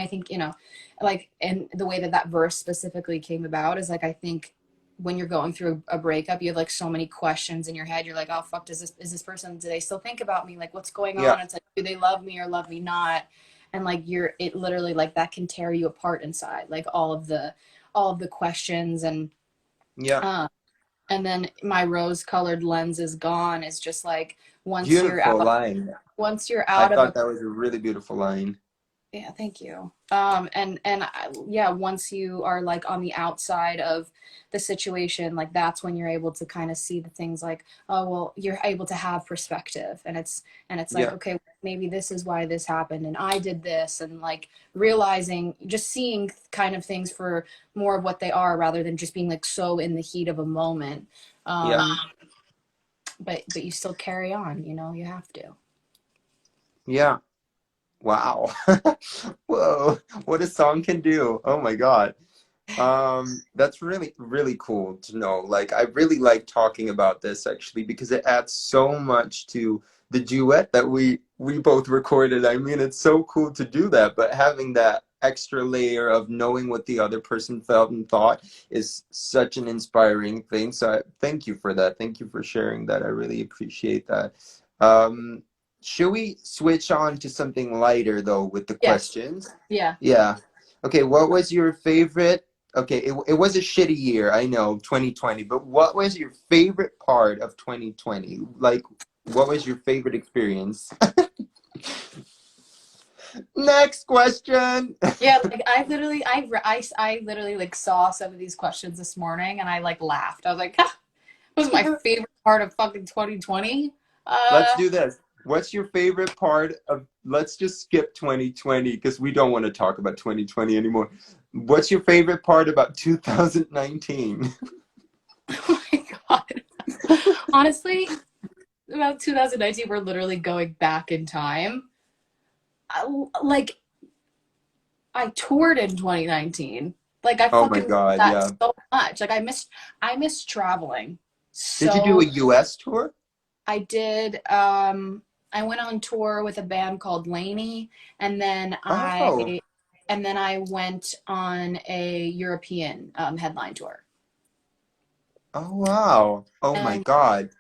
I think, you know, like, and the way that that verse specifically came about is like, I think when you're going through a breakup, you have like so many questions in your head. You're like, oh fuck, is this person, do they still think about me? Like, what's going Yeah. on? It's like, do they love me or love me not? And like, it literally like that can tear you apart inside, like all of the questions. Yeah. Uh, and then my rose colored lens is gone is just like, once you're Beautiful out, line. once you're I out of thought a that was a really beautiful line. Yeah, thank you. Yeah, once you are like on the outside of the situation, like that's when you're able to kind of see the things like, oh, well, you're able to have perspective, and it's like, Yeah. okay, maybe this is why this happened, and I did this, and like realizing, just seeing kind of things for more of what they are rather than just being like so in the heat of a moment. Yeah. But you still carry on, you know, you have to. Yeah. Wow. Whoa. What a song can do. Oh my God. That's really, really cool to know. Like, I really like talking about this actually because it adds so much to the duet that we both recorded. I mean, it's so cool to do that, but having that extra layer of knowing what the other person felt and thought is such an inspiring thing. So thank you for that. Thank you for sharing that. I really appreciate that. Um, should we switch on to something lighter though with the Yes. questions? Yeah. Yeah. Okay, what was your favorite? Okay, it was a shitty year, I know, 2020, but what was your favorite part of 2020? Like, what was your favorite experience? Next question. Yeah, like I literally like saw some of these questions this morning and I like laughed. I was like, "Ha, what was my favorite part of fucking 2020?" Let's Uh, do this. What's your favorite part of, let's just skip 2020 because we don't want to talk about 2020 anymore. What's your favorite part about 2019? oh my God. Honestly, about 2019, we're literally going back in time. I, like I toured in 2019. Like I Oh my fucking missed God, that yeah. so much. Like I missed traveling. Did you do a So US tour? I did. I went on tour with a band called Laney, and then Oh, I went on a European headline tour. oh wow. Oh my And God.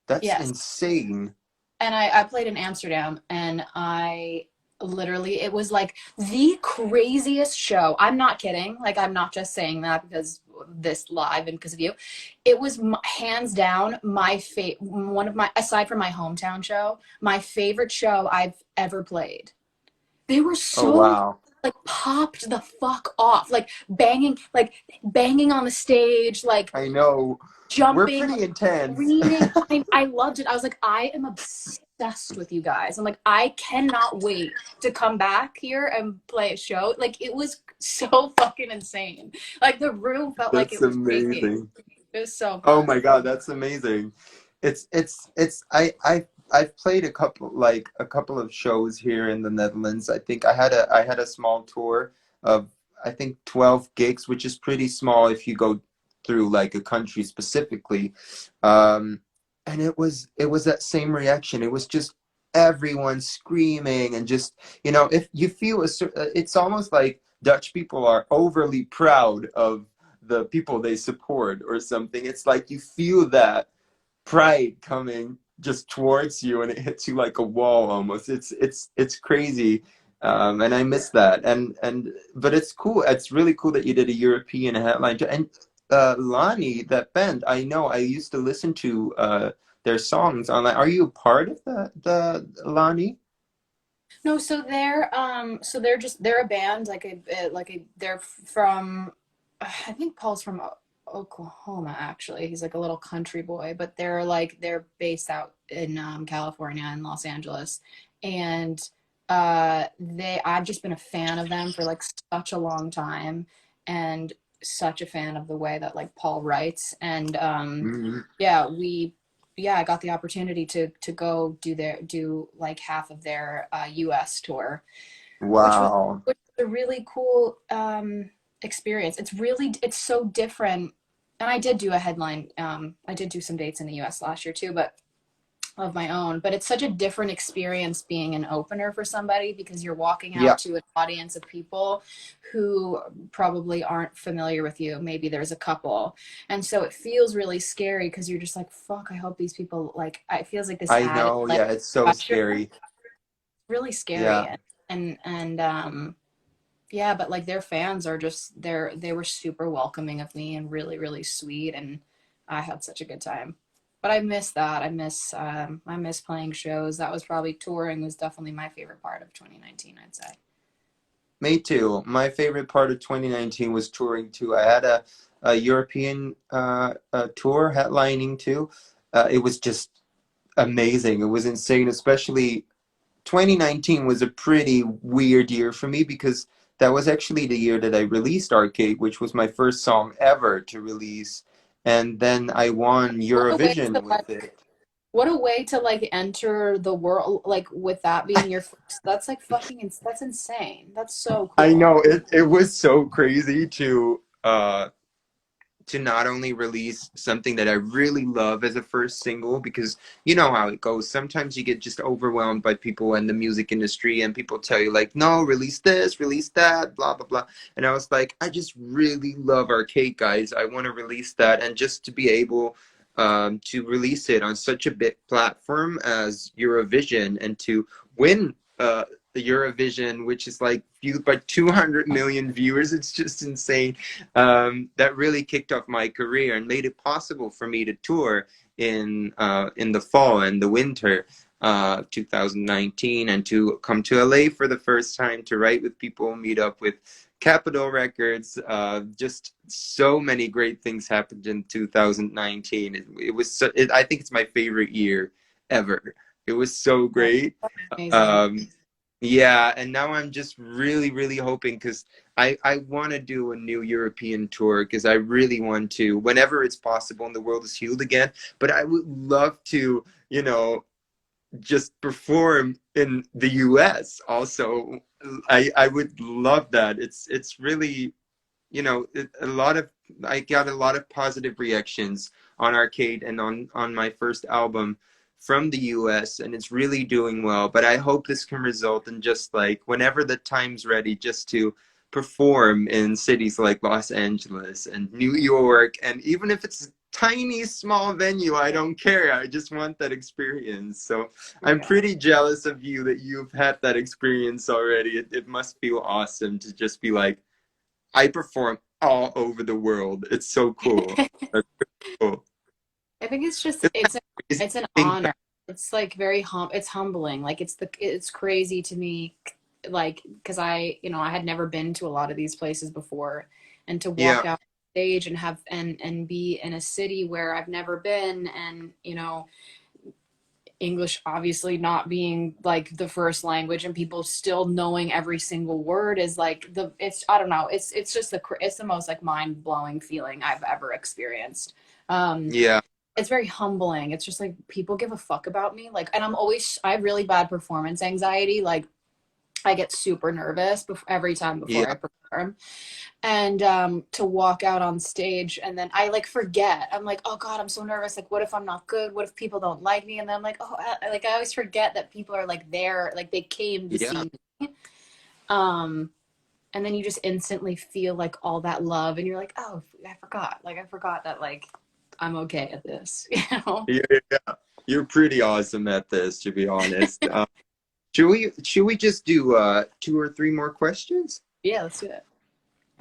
That's yes, insane. and I played in Amsterdam, and I literally, it was like the craziest show. I'm not kidding. Like, I'm not just saying that because this live and because of you. It was hands down my one of my, aside from my hometown show, my favorite show I've ever played. They were Oh so wow. like popped the fuck off, like banging on the stage, like I know. We're jumping, pretty intense. screaming. I loved it. I was like, I am obsessed with you guys. I'm like, I cannot wait to come back here and play a show. Like, it was so fucking insane. Like, the room felt like That's it was shaking. amazing. It was so Oh fun. my God, that's amazing. It's I've played a couple of shows here in the Netherlands. I think I had a small tour of I think 12 gigs, which is pretty small if you go through like a country specifically. Um, and it was that same reaction. It was just everyone screaming and just, you know, if you feel it's almost like Dutch people are overly proud of the people they support or something. It's like you feel that pride coming just towards you and it hits you like a wall almost. It's crazy. And I miss that. And but it's cool. It's really cool that you did a European headline. And Lonnie, that band, I know I used to listen to their songs online. Are you a part of the Lonnie? No, so they're a band, they're from, I think Paul's from Oklahoma, actually. He's like a little country boy, but they're based out in California and Los Angeles. And I've just been a fan of them for like such a long time, and such a fan of the way that like Paul writes. And Mhm. yeah, I got the opportunity to go do like half of their US tour, which was Wow. a really cool experience. It's so different. And I did do a headline. I did do some dates in the US last year too, but of my own, but it's such a different experience being an opener for somebody because you're walking Yeah, out to an audience of people who probably aren't familiar with you. Maybe there's a couple. And so it feels really scary because you're just like, fuck, I hope these people like it feels like this I added know. like Yeah, it's so pressure. scary. Really scary. Yeah. And yeah, but like their fans are just they were super welcoming of me and really, really sweet, and I had such a good time. But I miss that. I miss playing shows. That was probably touring was definitely my favorite part of 2019, I'd say. Me too. My favorite part of 2019 was touring too. I had a European tour headlining too. It was just amazing. It was insane, especially 2019 was a pretty weird year for me because that was actually the year that I released Arcade, which was my first song ever to release. And then I won What a way to Eurovision with like it. what a way to like enter the world like with that being your first. That's like that's insane. That's so I cool. know it was so crazy to not only release something that I really love as a first single, because you know how it goes. Sometimes you get just overwhelmed by people in the music industry, and people tell you, like, no, release this, release that, blah, blah, blah. And I was like, I just really love Arcade, guys. I want to release that. And just to be able to release it on such a big platform as Eurovision and to win the Eurovision, which is like viewed by 200 million viewers, it's just insane. That really kicked off my career and made it possible for me to tour in the fall and the winter 2019, and to come to LA for the first time to write with people, meet up with Capitol Records. Just so many great things happened in 2019. I think it's my favorite year ever. It was so great. Amazing. Um, yeah, and now I'm just really, really hoping, because I want to do a new European tour, because I really want to, whenever it's possible and the world is healed again. But I would love to, just perform in the US also. I would love that. It's really, a lot of I got a lot of positive reactions on Arcade and on my first album from the US, and it's really doing well. But I hope this can result in just like whenever the time's ready, just to perform in cities like Los Angeles and New York, and even if it's a tiny small venue, I don't care. I just want that experience. So I'm Yeah. pretty jealous of you that you've had that experience already. It must feel awesome to just be like, I perform all over the world. It's so cool. That's cool. I think it's just It's crazy it's an to think honor. It's like it's humbling. Like it's crazy to me like because I had never been to a lot of these places before, and to yeah, walk out stage and have and be in a city where I've never been, and English obviously not being like the first language and people still knowing every single word is like it's I don't know, it's just it's the most like mind-blowing feeling I've ever experienced. um yeah, it's very humbling. It's just like people give a fuck about me. Like, and I have really bad performance anxiety. Like, I get super nervous every time before yeah, I perform. And to walk out on stage and then I like forget. I'm like, oh God, I'm so nervous. Like, what if I'm not good? What if people don't like me? And then I'm like, oh, like I always forget that people are like there, like they came to yeah, see me. Um, and then you just instantly feel like all that love, and you're like, oh, I forgot. Like I forgot that like I'm okay at this, you know? yeah, yeah. You're pretty awesome at this, to be honest. Should we just do two or three more questions? Yeah, let's do it.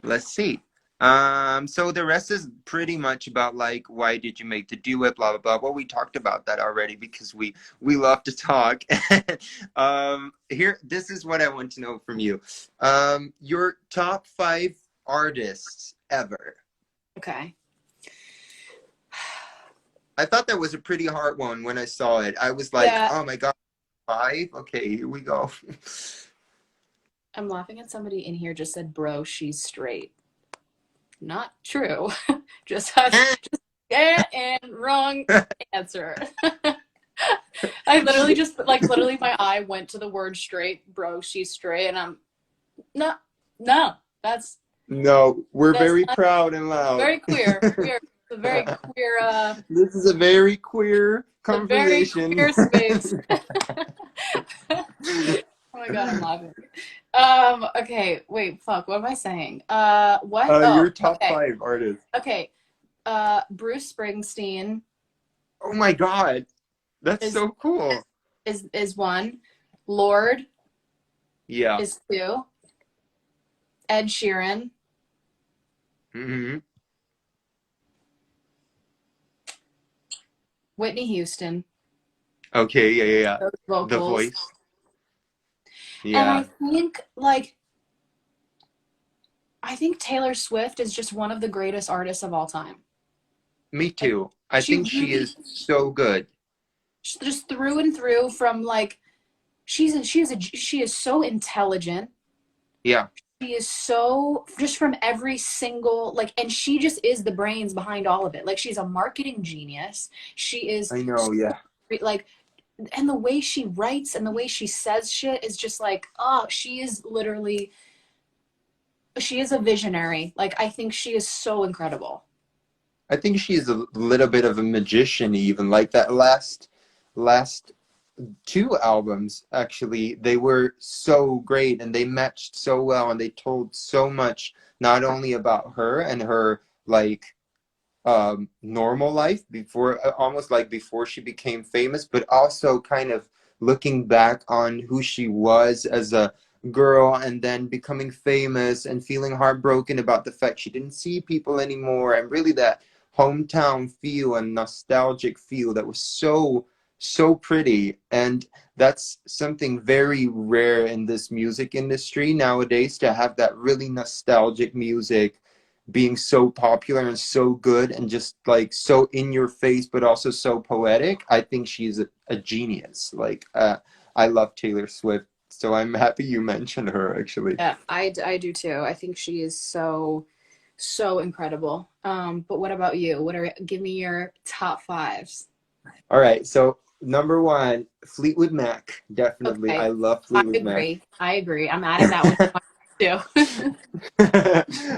Let's see. So the rest is pretty much about like, why did you make the duet, blah blah blah. Well, we talked about that already because we love to talk. Here, this is what I want to know from you. Your top five artists ever. Okay. I thought that was a pretty hard one when I saw it. I was like, Yeah, oh my God, five? Okay, here we go. I'm laughing at somebody in here just said, bro, she's straight. Not true. Just has and wrong answer. I literally just like literally my eye went to the word straight, bro, she's straight, and I'm no, no, No, we're that's very not proud and loud. very queer. We are a very queer, This is a very queer a very conversation. queer space. Oh my God, I'm laughing. Okay, wait, fuck, what am I saying? What? Oh, Your top okay, five artists. okay. Bruce Springsteen Oh my God, that's is so cool. is one. Lord Yeah. is two. Ed Sheeran, Hmm. Whitney Houston, Okay, yeah, yeah, yeah. those The vocals. Voice. And I Yeah, think I think Taylor Swift is just one of the greatest artists of all time. me Like too. I she think she really is so good. just through and through from like she is so intelligent. Yeah, She is so just from every single like and she just is the brains behind all of it. Like she's a marketing genius. She is I know. so Yeah, like and the way she writes and the way she says shit is just like oh she is literally she is a visionary. Like I think she is so incredible. I think she's a little bit of a magician, even like that last two albums. Actually, they were so great and they matched so well, and they told so much, not only about her and her like normal life before, almost like before she became famous, but also kind of looking back on who she was as a girl and then becoming famous and feeling heartbroken about the fact she didn't see people anymore, and really that hometown feel and nostalgic feel that was so pretty. And that's something very rare in this music industry nowadays, to have that really nostalgic music being so popular and so good and just like so in your face but also so poetic. I think she's a genius. Like I love Taylor Swift, so I'm happy you mentioned her actually. Yeah, I do too. I think she is so incredible. But what about you? What are give me your top fives? All right, so number one, Fleetwood Mac. Definitely, I Okay, love I Fleetwood Mac. agree. I agree. I'm adding that one too.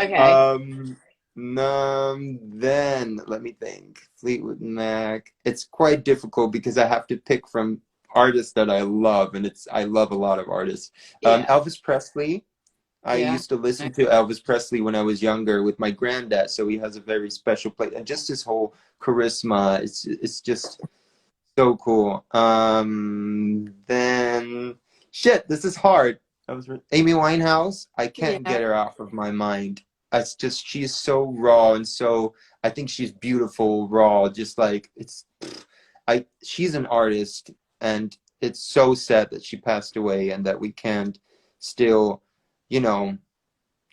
Okay. um then let me think. Fleetwood Mac. It's quite difficult because I have to pick from artists that I love, and I love a lot of artists. Yeah. Elvis Presley. I Yeah. used to listen to Elvis Presley when I was younger with my granddad, so he has a very special place, and just his whole charisma. It's just so cool. Then shit, this is hard. Amy Winehouse. I can't Yeah. get her off of my mind. It's just she's so raw and so. I think she's beautiful, raw. Just like it's. She's an artist, and it's so sad that she passed away, and that we can't still, you know,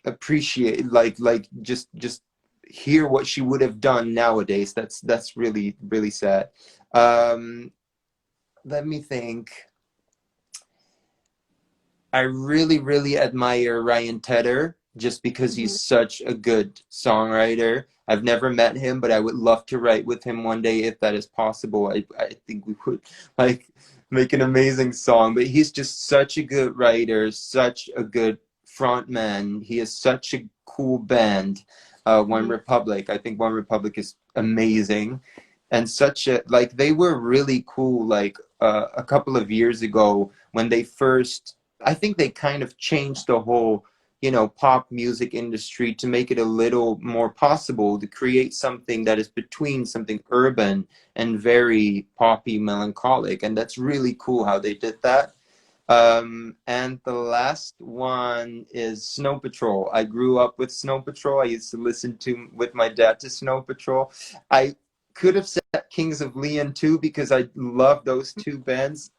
appreciate like just hear what she would have done nowadays. That's really sad. Um, Let me think. I really admire Ryan Tedder just because Mhm. he's such a good songwriter. I've never met him, but I would love to write with him one day if that is possible. I think we would like make an amazing song. But he's just such a good writer, such a good front man. He has such a cool band, One Mhm. Republic. I think One Republic is amazing. And such a like they were really cool like a couple of years ago when they first. I think they kind of changed the whole, pop music industry to make it a little more possible to create something that is between something urban and very poppy, melancholic. And that's really cool how they did that. And the last one is Snow Patrol. I grew up with Snow Patrol. I used to listen to with my dad to Snow Patrol. I could have said Kings of Leon too because I love those two bands.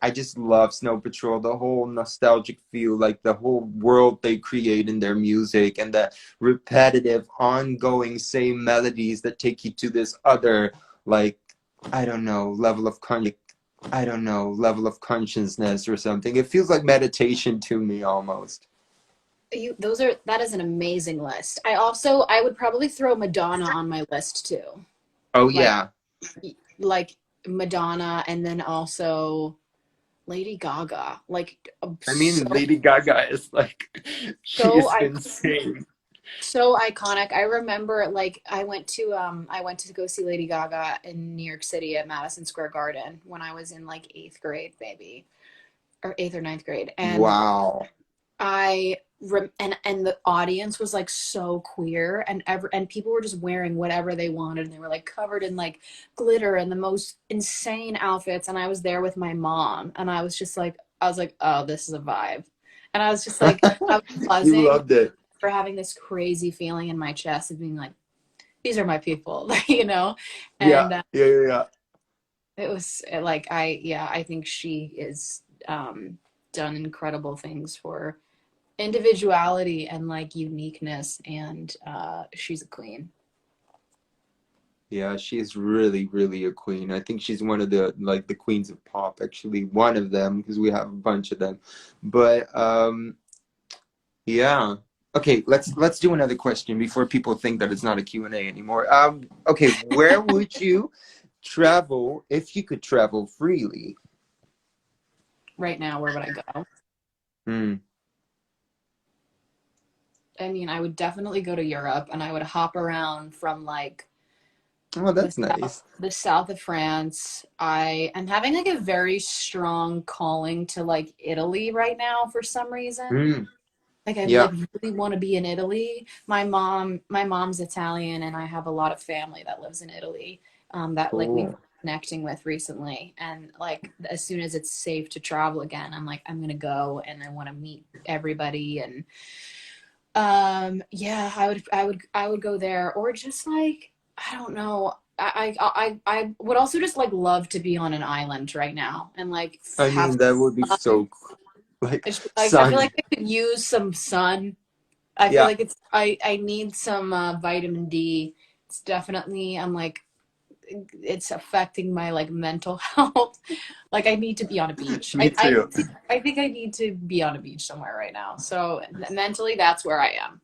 I just love Snow Patrol, the whole nostalgic feel, like the whole world they create in their music, and the repetitive, ongoing same melodies that take you to this other, like, I don't know, level of consciousness or something. It feels like meditation to me almost. That is an amazing list. I would probably throw Madonna on my list too. Oh Like yeah. like Madonna and then also Lady Gaga. Like I so mean, Lady Gaga is like, she so is iconic. insane. So iconic. I remember like I went to go see Lady Gaga in New York City at Madison Square Garden when I was in like eighth grade, maybe, or eighth or ninth grade. And Wow. and the audience was like so queer, and people were just wearing whatever they wanted, and they were like covered in like glitter and the most insane outfits. And I was there with my mom, and I was like, oh, this is a vibe. And I was just like, I was You buzzing loved it. for having this crazy feeling in my chest of being like, these are my people, you know? Yeah, And yeah, yeah, yeah. it was like, yeah, I think she is done incredible things for individuality and like uniqueness, and she's a queen. Yeah, she's really, really a queen. I think she's one of the like the queens of pop, actually, one of them because we have a bunch of them. But yeah. Okay, let's do another question before people think that it's not a Q and A anymore. Okay, where would you travel if you could travel freely? Right now, where would I go? Hmm. I mean, I would definitely go to Europe, and I would hop around from like Oh, that's nice. the south of France. I am having like a very strong calling to like Italy right now for some reason. Hmm. Like I like Yeah. really want to be in Italy. My mom's Italian, and I have a lot of family that lives in Italy, that like we've been Cool. connecting with recently. And like as soon as it's safe to travel again, I'm like, I'm gonna go, and I want to meet everybody. And yeah, I would go there, or just like, I don't know. I would also just like love to be on an island right now and like I have mean, that would be fun. so cool. Like It's like I feel sun. like I could use some sun. I feel Yeah, like I need some vitamin D. It's definitely, I'm like, it's affecting my like mental health. Like I need to be on a beach. me too. I think I need to be on a beach somewhere right now. So mentally, that's where I am.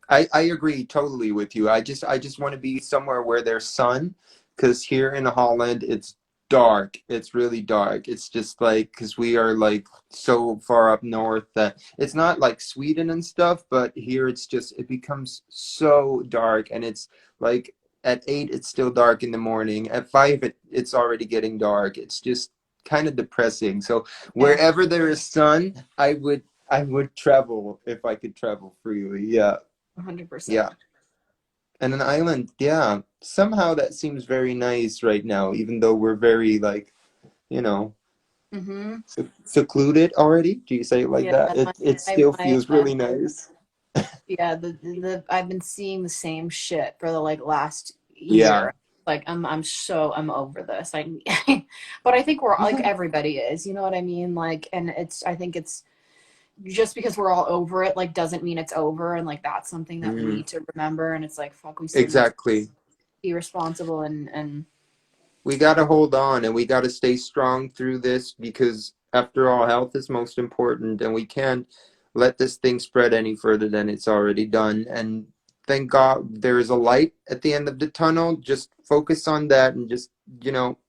I agree totally with you. I just want to be somewhere where there's sun, because here in Holland it's dark. It's really dark. It's just like because we are like so far up north that it's not like Sweden and stuff, but here it's just it becomes so dark, and it's like at 8 it's still dark in the morning. At 5 it's already getting dark. It's just kind of depressing. So Yeah, wherever there is sun, I would travel if I could travel freely. Yeah. 100%. Yeah. And an island, yeah. Somehow that seems very nice right now, even though we're very like, you know, Mm-hmm. secluded already. Do you say it like Yeah, that? It still feels really nice. yeah, the I've been seeing the same shit for the like last Yeah. year. Like I'm over this. But I think we're like everybody is, you know what I mean? Like, and I think it's just because we're all over it, like doesn't mean it's over. And like that's something that we Mm, need to remember. And it's like, fuck, we still need to exactly. be responsible and We got to hold on and we got to stay strong through this because, after all, health is most important and we can't let this thing spread any further than it's already done. And thank God there is a light at the end of the tunnel. Just focus on that and just,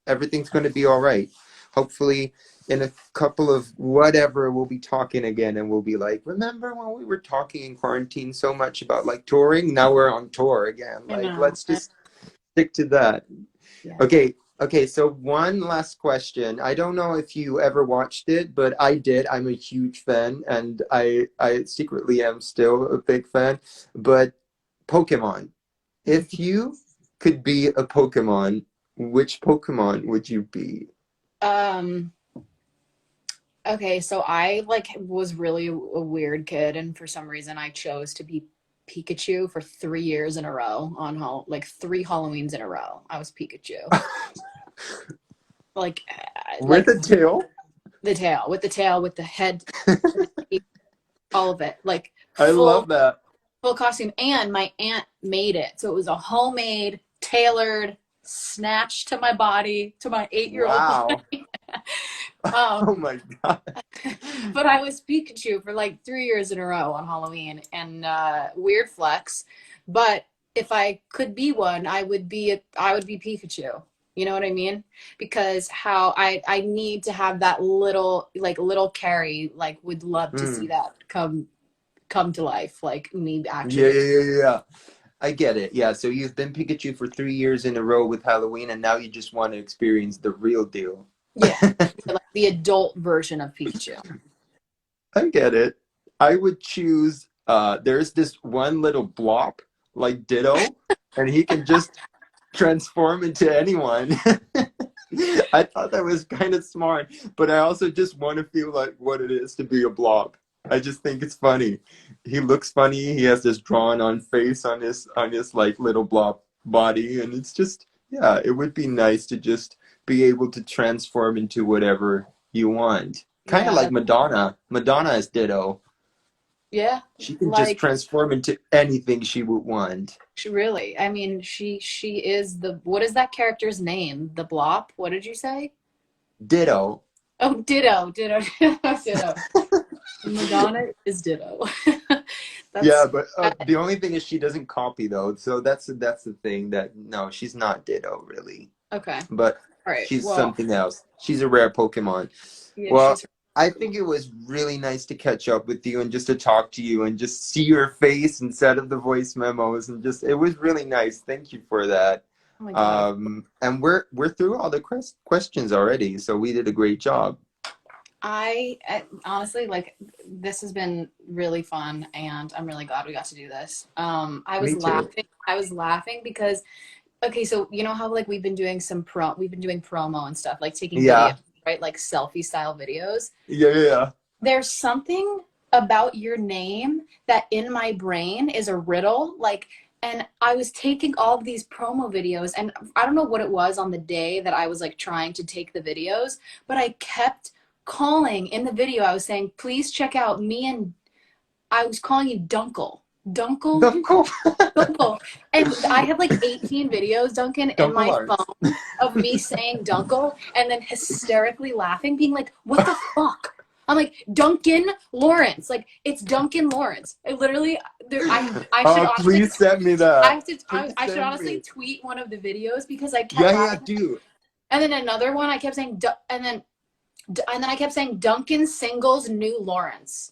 everything's going to be all right. Hopefully, in a couple of whatever, we'll be talking again and we'll be like, remember when we were talking in quarantine so much about like touring? Now we're on tour again. I Like, know. let's just stick to that. Yeah. Okay, okay, so one last question. I don't know if you ever watched it, but I did. I'm a huge fan, and I secretly am still a big fan. But Pokemon. If you could be a Pokemon, which Pokemon would you be? Um, okay, so I like was really a weird kid, and for some reason I chose to be Pikachu for 3 years in a row like three Halloweens in a row. I was Pikachu. Like, With a tail? with the tail, with the head, the teeth, all of it, like I love full that. full costume. And my aunt made it, so it was a homemade, tailored, snatched to my body, to my 8-year-old Wow. body. um, Oh my God. but I was Pikachu for like 3 years in a row on Halloween, and weird flex. But if I could be one, I would be Pikachu. You know what I mean? Because how I need to have that little Carrie, like would love to see Mm. that come come to life, like me actually Yeah, get yeah, to. yeah, yeah. I get it. Yeah, so you've been Pikachu for 3 years in a row with Halloween, and now you just want to experience the real deal. Yeah, like the adult version of Pikachu. I get it. I would choose there's this one little blob like Ditto, and he can just transform into anyone. I thought that was kind of smart, but I also just want to feel like what it is to be a blob. I just think it's funny. He looks funny. He has this drawn on face on his like little blob body, and it's just yeah, it would be nice to just be able to transform into whatever you want. Kind of Yeah, like that, Madonna. Madonna is Ditto. yeah, She can just like transform into anything she would want. she really. I mean, she is the what is that character's name? The Blop? What did you say? Ditto. Oh, Ditto, Ditto, Ditto, Ditto. Madonna is Ditto. Yeah, That's but the only thing is she doesn't copy though. So that's the thing that no, she's not Ditto really. okay. But All right. she's Well, something else. She's a rare Pokemon. yeah, Well, she's I think it was really nice to catch up with you and just to talk to you and just see your face instead of the voice memos and just it was really nice. Thank you for that. oh my God. And we're through all the questions already, so we did a great job. I honestly like this has been really fun and I'm really glad we got to do this. I was Me too. laughing. I was laughing because okay, so you know how like we've been doing promo and stuff, like taking videos, Yeah. right? Like selfie style videos. Yeah, yeah, yeah. There's something about your name that in my brain is a riddle. Like, and I was taking all of these promo videos, and I don't know what it was on the day that I was like trying to take the videos, but I kept calling in the video. I was saying, please check out me and I was calling you Dunkle. Dunkle, Duncan. Dunkle. And I have like 18 videos, Duncan, in Duncan my Laurence. phone of me saying Dunkle and then hysterically laughing, being like, what the fuck? I'm like, Duncan Laurence. Like, it's Duncan Laurence. I literally, I should Oh, honestly, please send me I, that. have to, Please I should send honestly me. tweet one of the videos because I kept Yeah, yeah, laughing. do. And then another one, I kept saying, and then I kept saying Duncan Singles New Lawrence.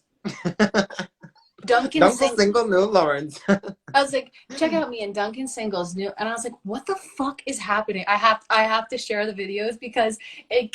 Duncan Duncan Singles. single, no Lawrence. I was like, check out me and Duncan Singles new, and I was like, what the fuck is happening? I have to share the videos because it